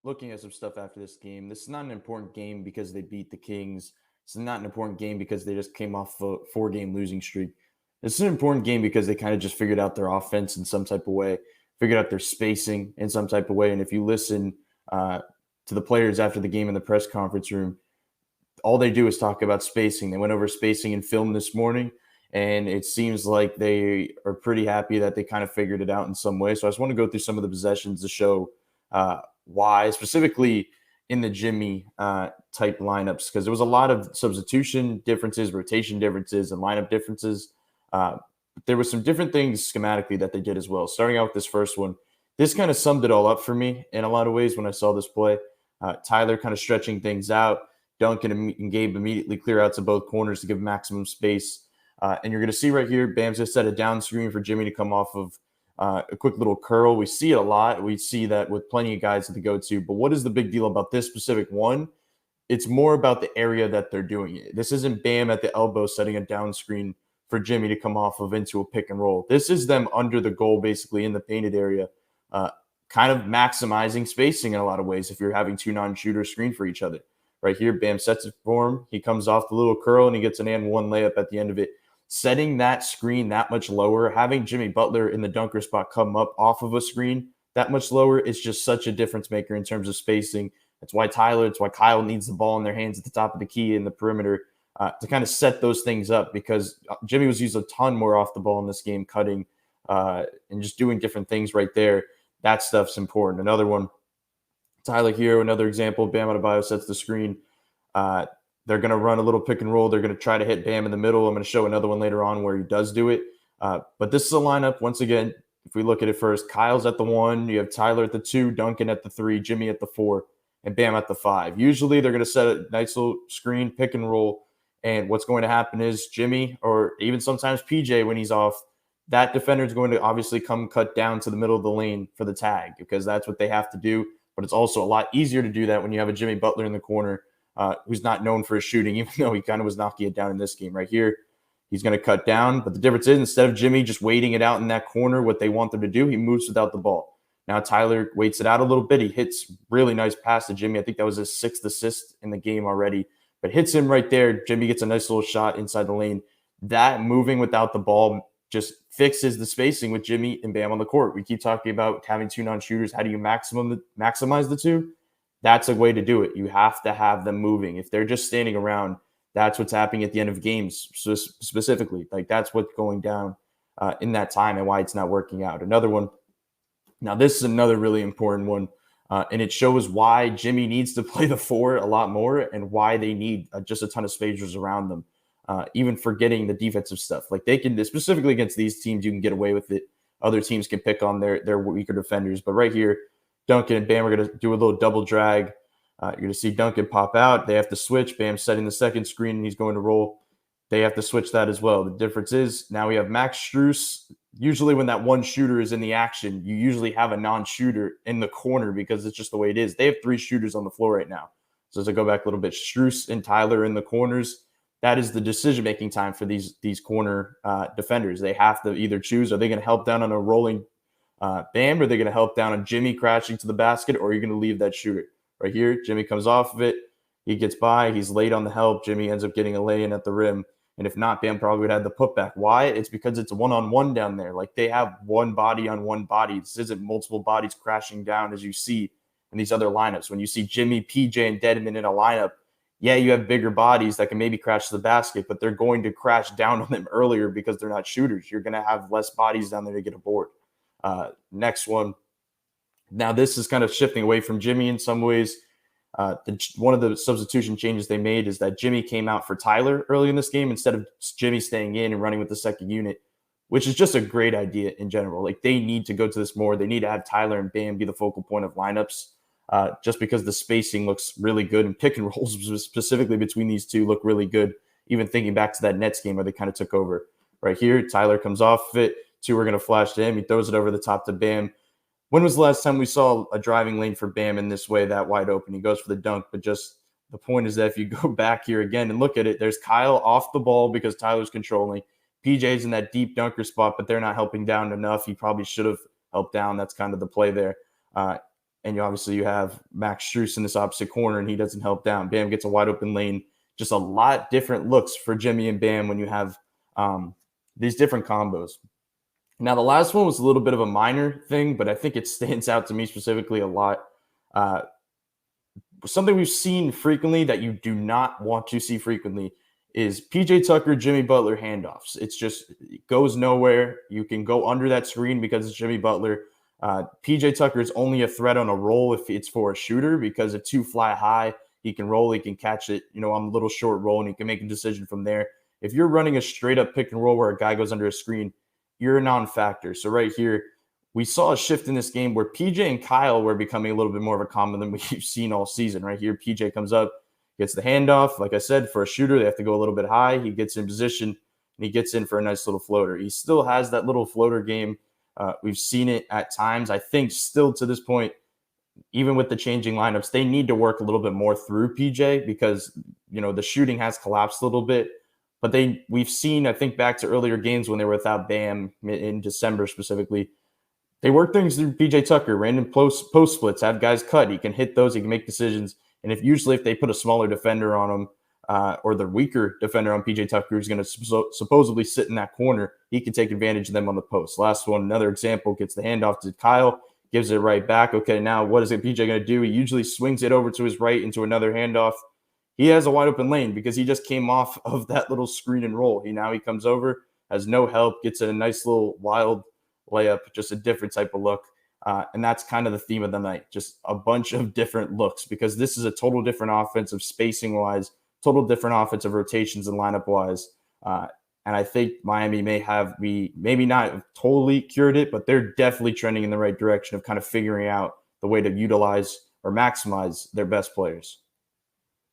looking at some stuff after this game. This is not an important game because they beat the Kings. It's not an important game because they just came off a 4 game losing streak. This is an important game because they kind of just figured out their offense in some type of way, figured out their spacing in some type of way. And if you listen to the players after the game in the press conference room, all they do is talk about spacing. They went over spacing in film this morning, and it seems like they are pretty happy that they kind of figured it out in some way. So I just want to go through some of the possessions to show why, specifically in the Jimmy type lineups, because there was a lot of substitution differences, rotation differences, and lineup differences. There were some different things schematically that they did as well. Starting out with this first one, this kind of summed it all up for me in a lot of ways when I saw this play. Tyler kind of stretching things out. Duncan and Gabe immediately clear out to both corners to give maximum space. And you're going to see right here, Bam's just set a down screen for Jimmy to come off of a quick little curl. We see it a lot. We see that with plenty of guys at the go-to. But what is the big deal about this specific one? It's more about the area that they're doing it. This isn't Bam at the elbow setting a down screen for Jimmy to come off of into a pick and roll. This is them under the goal, basically in the painted area, kind of maximizing spacing in a lot of ways if you're having two non-shooters screen for each other. Right here, Bam sets it for him. He comes off the little curl, and he gets an and one layup at the end of it. Setting that screen that much lower, having Jimmy Butler in the dunker spot come up off of a screen that much lower is just such a difference maker in terms of spacing. That's why Kyle needs the ball in their hands at the top of the key in the perimeter to kind of set those things up, because Jimmy was used a ton more off the ball in this game, cutting and just doing different things right there. That stuff's important. Another one, Tyler Hero, another example. Bam Adebayo sets the screen. They're going to run a little pick and roll. They're going to try to hit Bam in the middle. I'm going to show another one later on where he does do it. But this is a lineup, once again, if we look at it first, Kyle's at the 1, you have Tyler at the 2, Duncan at the 3, Jimmy at the 4, and Bam at the 5. Usually they're going to set a nice little screen, pick and roll, and what's going to happen is Jimmy, or even sometimes PJ when he's off, that defender is going to obviously come cut down to the middle of the lane for the tag, because that's what they have to do. But it's also a lot easier to do that when you have a Jimmy Butler in the corner who's not known for his shooting, even though he kind of was knocking it down in this game. Right here, he's going to cut down. But the difference is, instead of Jimmy just waiting it out in that corner, what they want them to do, he moves without the ball. Now Tyler waits it out a little bit. He hits really nice pass to Jimmy. I think that was his 6th assist in the game already. But hits him right there. Jimmy gets a nice little shot inside the lane. That moving without the ball just fixes the spacing with Jimmy and Bam on the court. We keep talking about having two non-shooters. How do you maximize the two? That's a way to do it. You have to have them moving. If they're just standing around, that's what's happening at the end of games specifically. Like, that's what's going down in that time and why it's not working out. Another one. Now, this is another really important one, and it shows why Jimmy needs to play the 4 a lot more and why they need just a ton of spacers around them. Even forgetting the defensive stuff. Like, they can, specifically against these teams, you can get away with it. Other teams can pick on their weaker defenders. But right here, Duncan and Bam are going to do a little double drag. You're going to see Duncan pop out. They have to switch. Bam setting the second screen, and he's going to roll. They have to switch that as well. The difference is now we have Max Strus. Usually when that one shooter is in the action, you usually have a non-shooter in the corner because it's just the way it is. They have 3 shooters on the floor right now. So as I go back a little bit, Strus and Tyler in the corners. That is the decision-making time for these corner defenders. They have to either choose, are they going to help down on a rolling Bam, or are they going to help down on Jimmy crashing to the basket, or are you going to leave that shooter? Right here, Jimmy comes off of it. He gets by. He's late on the help. Jimmy ends up getting a lay-in at the rim. And if not, Bam probably would have the putback. Why? It's because it's a one-on-one down there. Like, they have one body on one body. This isn't multiple bodies crashing down as you see in these other lineups. When you see Jimmy, PJ, and Dedmon in a lineup, yeah, you have bigger bodies that can maybe crash to the basket, but they're going to crash down on them earlier because they're not shooters. You're going to have less bodies down there to get a board. Next one. Now, this is kind of shifting away from Jimmy in some ways. One of the substitution changes they made is that Jimmy came out for Tyler early in this game instead of Jimmy staying in and running with the second unit, which is just a great idea in general. Like, they need to go to this more. They need to have Tyler and Bam be the focal point of lineups. Just because the spacing looks really good, and pick and rolls specifically between these two look really good, even thinking back to that Nets game where they kind of took over. Right here, Tyler comes off of it. 2 are going to flash to him. He throws it over the top to Bam. When was the last time we saw a driving lane for Bam in this way, that wide open? He goes for the dunk, but just the point is that if you go back here again and look at it, there's Kyle off the ball because Tyler's controlling. PJ's in that deep dunker spot, but they're not helping down enough. He probably should have helped down. That's kind of the play there. And you have Max Strus in this opposite corner, and he doesn't help down. Bam gets a wide open lane. Just a lot different looks for Jimmy and Bam when you have these different combos. Now, the last one was a little bit of a minor thing, but I think it stands out to me specifically a lot. Something we've seen frequently that you do not want to see frequently is PJ Tucker, Jimmy Butler handoffs. It goes nowhere. You can go under that screen because it's Jimmy Butler. PJ Tucker is only a threat on a roll if it's for a shooter, because a two fly high, he can roll, he can catch it, on a little short roll, and he can make a decision from there. If you're running a straight up pick and roll where a guy goes under a screen, you're a non-factor. So right here, we saw a shift in this game where PJ and Kyle were becoming a little bit more of a combo than we've seen all season. Right here, PJ comes up, gets the handoff. Like I said, for a shooter, they have to go a little bit high. He gets in position, and he gets in for a nice little floater. He still has that little floater game. We've seen it at times. I think still to this point, even with the changing lineups, they need to work a little bit more through PJ because, the shooting has collapsed a little bit. But we've seen, I think back to earlier games when they were without Bam in December specifically, they work things through PJ Tucker, random post splits, have guys cut. He can hit those, he can make decisions. And if they put a smaller defender on him or the weaker defender on PJ Tucker who's going to supposedly sit in that corner, he can take advantage of them on the post. Last one, another example, gets the handoff to Kyle, gives it right back. Okay, now what is PJ going to do? He usually swings it over to his right into another handoff. He has a wide open lane because he just came off of that little screen and roll. He comes over, has no help, gets a nice little wild layup, just a different type of look. And that's kind of the theme of the night, just a bunch of different looks, because this is a total different offensive spacing-wise, total different offensive rotations and lineup-wise. And I think Miami maybe not totally cured it, but they're definitely trending in the right direction of kind of figuring out the way to utilize or maximize their best players.